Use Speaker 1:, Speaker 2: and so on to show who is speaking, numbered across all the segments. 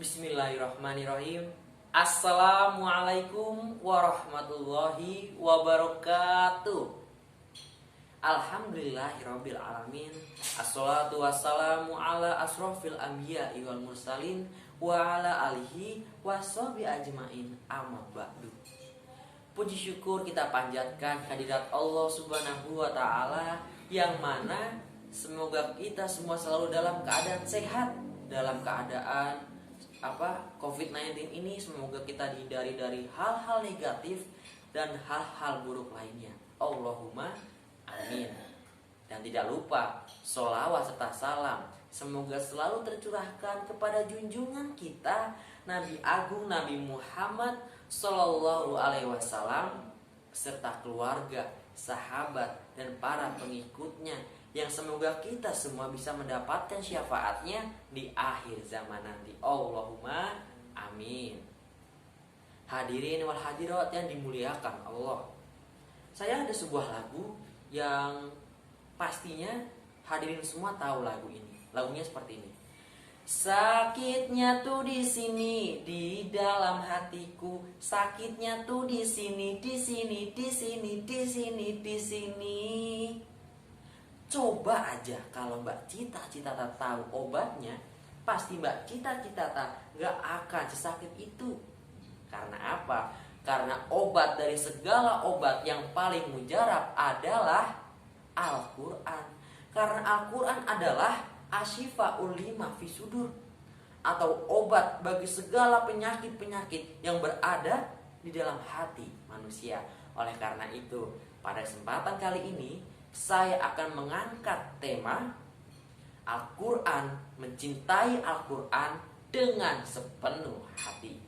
Speaker 1: Bismillahirrahmanirrahim. Assalamualaikum warahmatullahi wabarakatuh. Alhamdulillahirabbil alamin. Assalatu wassalamu ala asrofil anbiya'i wal mursalin wa ala alihi washabi ajmain. Amma ba'du. Puji syukur kita panjatkan kehadirat Allah Subhanahu wa taala, yang mana semoga kita semua selalu dalam keadaan sehat, dalam keadaan COVID-19 ini semoga kita dihindari dari hal-hal negatif dan hal-hal buruk lainnya. Allahumma amin. Dan tidak lupa sholawat serta salam semoga selalu tercurahkan kepada junjungan kita Nabi Agung Nabi Muhammad Sallallahu Alaihi Wasallam serta keluarga, sahabat dan para pengikutnya, yang semoga kita semua bisa mendapatkan syafaatnya di akhir zaman nanti. Allahumma amin. Hadirin wal hadirat yang dimuliakan Allah, saya ada sebuah lagu yang pastinya hadirin semua tahu lagu ini. Lagunya seperti ini. Sakitnya tuh di sini, di dalam hatiku. Sakitnya tuh di sini, di sini, di sini, di sini, di sini. Coba aja kalau Mbak Cita tahu obatnya, pasti Mbak Cita gak akan sesakit itu. Karena apa? Karena obat dari segala obat yang paling mujarab adalah Al-Quran. Karena Al-Quran adalah Asyifaul lima fi sudur, atau obat bagi segala penyakit-penyakit yang berada di dalam hati manusia. Oleh karena itu, pada kesempatan kali ini saya akan mengangkat tema Al-Quran, mencintai Al-Quran dengan sepenuh hati.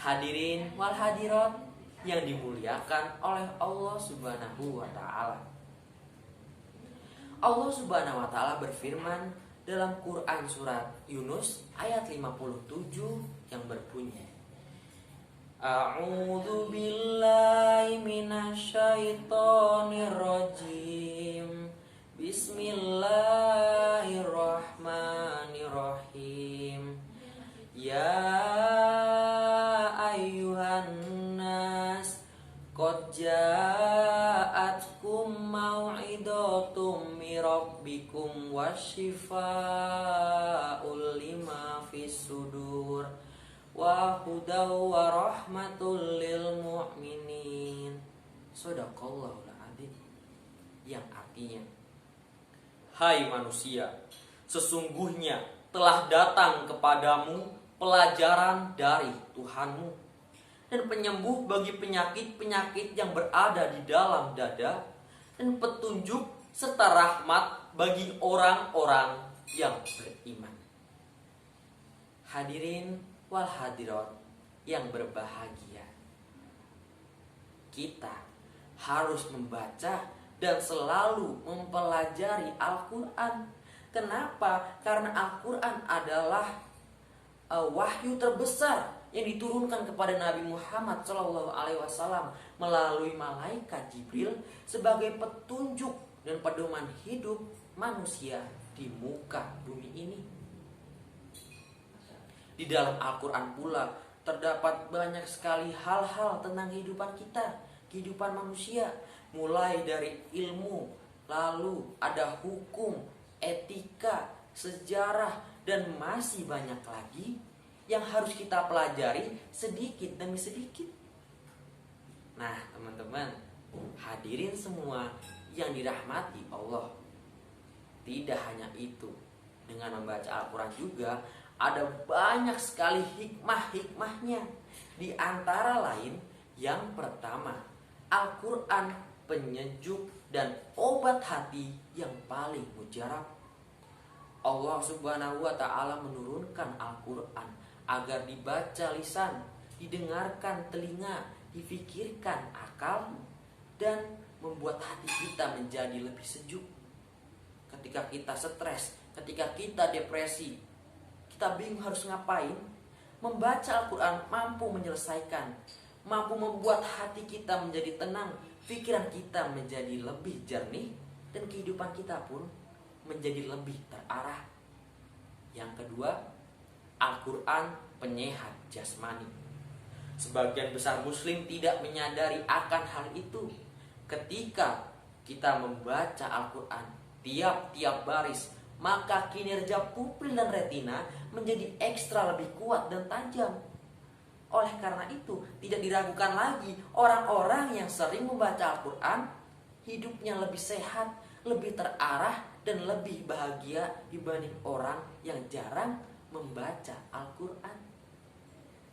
Speaker 1: Hadirin wal hadirat yang dimuliakan oleh Allah Subhanahu wa taala. Allah Subhanahu wa taala berfirman dalam Quran surat Yunus ayat 57 yang berbunyi, A'udzu billahi minasyaitonir rajim. Bismillahirrahmanirrahim. Ya ayyuhan nas qad ja'atkum mau'idatum mirabbikum wasyifa'ul lima fis sudur wa hudaw wa rahmatul lil mu'minin. Shadaqallahul adzim. Yang artinya, hai manusia, sesungguhnya telah datang kepadamu pelajaran dari Tuhanmu dan penyembuh bagi penyakit-penyakit yang berada di dalam dada, dan petunjuk serta rahmat bagi orang-orang yang beriman. Hadirin wal hadirat yang berbahagia, kita harus membaca dan selalu mempelajari Al-Quran. Kenapa? Karena Al-Quran adalah wahyu terbesar yang diturunkan kepada Nabi Muhammad SAW melalui malaikat Jibril sebagai petunjuk dan pedoman hidup manusia di muka bumi ini. Di dalam Al-Quran pula terdapat banyak sekali hal-hal tentang kehidupan kita, kehidupan manusia, mulai dari ilmu, lalu ada hukum, etika, sejarah, dan masih banyak lagi yang harus kita pelajari sedikit demi sedikit. Nah, teman-teman, hadirin semua yang dirahmati Allah, tidak hanya itu, dengan membaca Al-Quran juga ada banyak sekali hikmah-hikmahnya. Di antara lain, yang pertama, Al-Quran penyejuk dan obat hati yang paling mujarab. Allah Subhanahu wa taala menurunkan Al-Quran agar dibaca lisan, didengarkan telinga, difikirkan akal, dan membuat hati kita menjadi lebih sejuk. Ketika kita stres, ketika kita depresi, kita bingung harus ngapain, membaca Al-Quran mampu menyelesaikan, mampu membuat hati kita menjadi tenang, pikiran kita menjadi lebih jernih, dan kehidupan kita pun menjadi lebih terarah. Yang kedua, Al-Quran penyehat jasmani. Sebagian besar muslim tidak menyadari akan hal itu. Ketika kita membaca Al-Quran tiap-tiap baris, maka kinerja pupil dan retina menjadi ekstra lebih kuat dan tajam. Oleh karena itu, tidak diragukan lagi orang-orang yang sering membaca Al-Quran hidupnya lebih sehat, lebih terarah, dan lebih bahagia dibanding orang yang jarang membaca Al-Quran.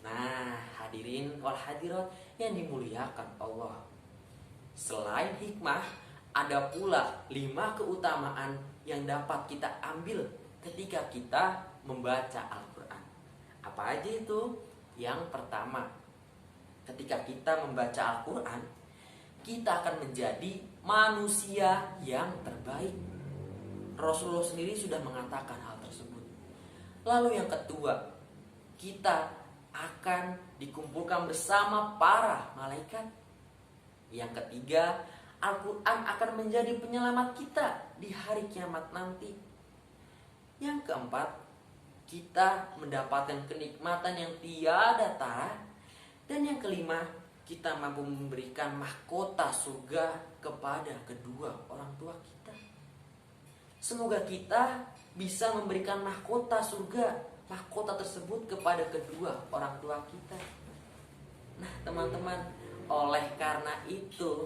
Speaker 1: Nah, hadirin wal hadirat yang dimuliakan Allah. Selain hikmah, ada pula 5 keutamaan yang dapat kita ambil ketika kita membaca Al-Quran. Apa aja itu? Yang pertama, ketika kita membaca Al-Quran, kita akan menjadi manusia yang terbaik. Rasulullah sendiri sudah mengatakan hal tersebut. Lalu yang kedua, kita akan dikumpulkan bersama para malaikat. Yang ketiga, Al-Quran akan menjadi penyelamat kita di hari kiamat nanti. Yang keempat, kita mendapatkan kenikmatan yang tiada tara. Dan yang kelima, kita mampu memberikan mahkota surga kepada kedua orang tua kita. Semoga kita bisa memberikan mahkota surga, mahkota tersebut kepada kedua orang tua kita. Nah teman-teman, oleh karena itu,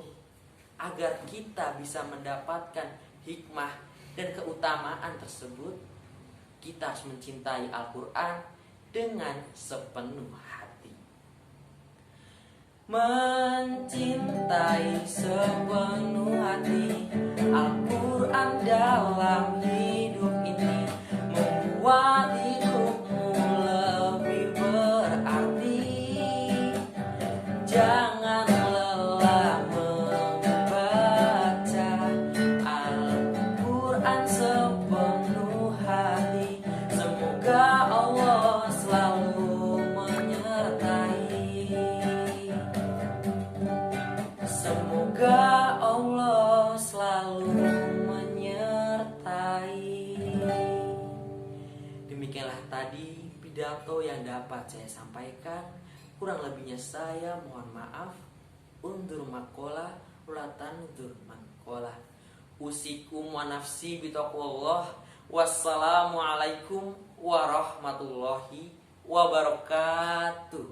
Speaker 1: agar kita bisa mendapatkan hikmah dan keutamaan tersebut, kita harus mencintai Al-Quran dengan sepenuh hati. Mencintai sepenuh hati Al-Quran dalam hidup ini membuat hidupmu lebih berarti. Jangan lelah membaca Al-Quran sepenuh hati. Semoga Allah selalu menyertai. Semoga Allah selalu menyertai. Demikianlah tadi pidato yang dapat saya sampaikan. Kurang lebihnya saya mohon maaf. Undur makola ulatan undur makola. Usikum wa nafsi bitaqwallah. Wassalamualaikum warahmatullahi wabarakatuh.